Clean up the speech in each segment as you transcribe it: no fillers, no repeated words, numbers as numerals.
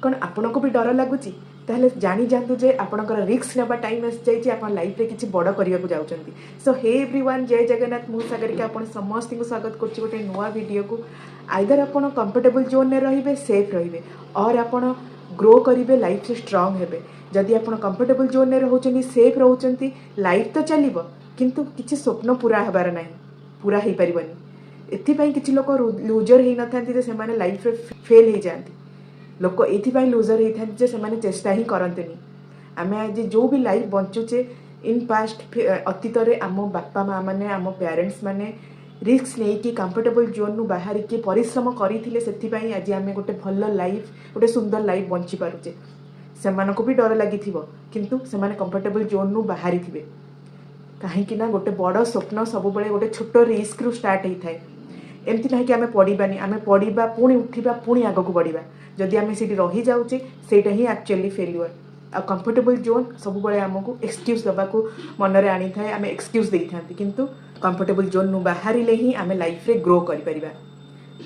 कौन आपण को भी डर लगुच ताहले जानी जातु जे आपणकर रिस्क नेबा टाइम आस जाइए आप लाइफ रे किसी बड़ करने को जाउछंती। सो हे एवरीवन जय जगन्नाथ मु सागर के आपण समस्त को स्वागत करछि गोटे नुआ वीडियो को। आइदर आपण कंफर्टेबल जोन में रहिबे सेफ रहिबे और आपण ग्रो करिवे लाइफ से स्ट्रांग हेबे। जदि आपण कंफर्टेबल जोन में रहउछंती सेफ रहउछंती लाइफ तो चलिबो किंतु किछि स्वप्न पूरा हेबार नाही पूरा हे परिबनी। एथिपाई किछि लोक लूजर हे नथांती जे सेमाने लाइफ रे फेल हे जांती। लोक एथिपाई लूजर हे थांती जे सेमाने चेष्टा ही करंतेनी। आमे आज जो भी लाइफ बंचुचे इन पास्ट अतीत रे आम बापा माँ माने आम पेरेंट्स माने रिस्क नहीं कि कंफर्टेबल जोन नु बाहर के परिश्रम करथिले सेथिपाई आज आमे गोटे भल लाइफ गोटे सुंदर लाइफ बंची पारुचे। सेमानको भी डर लागिथिबो किंतु सेमाने कंफर्टेबल जोन नु बाहरी थिबे कहीं ना गोटे बड़ स्वप्न सब बेले गोटे छोट रिस्क रु स्टार्ट होता है। एमती ना कि आम पढ़ानी आम पढ़ा पुणी उठा पुणी आग को बढ़ा जदि आम से रही जाऊे सेटा ही एक्चुअली फेल्युअर। आ कंफर्टेबल जोन सब बेले आमको एक्सक्यूज देवाक मनरे आनी थाए आम एक्सक्यूज दे था किंतु कंफर्टेबल जोन नु बाहर ही आम लाइफ रे ग्रो कर परिबा।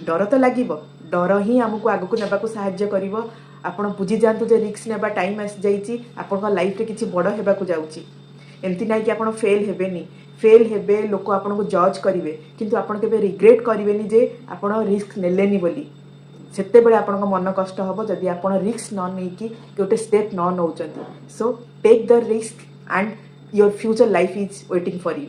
डर तो लगे डर ही आमको आगक नेबाक साहाय्य करिवो। आपण बुझी जातु जे रिस्क नेबा टाइम आस जाइए आपण लाइफ रे किछि बड़ हेबाक जाउची। एमती ना कि आपण फेल हेबेनी फेल हेबे लोक आपण को जज करिवे किंतु आपण केबे रिग्रेट करिवेनी जे आपण रिस्क नेलेनी बोली। सेते बेले आपण मन कष्ट हबो जदि आपण रिस्क न नै कि गोटे स्टेप न नौचंती। So take the risk and your future life is waiting for you.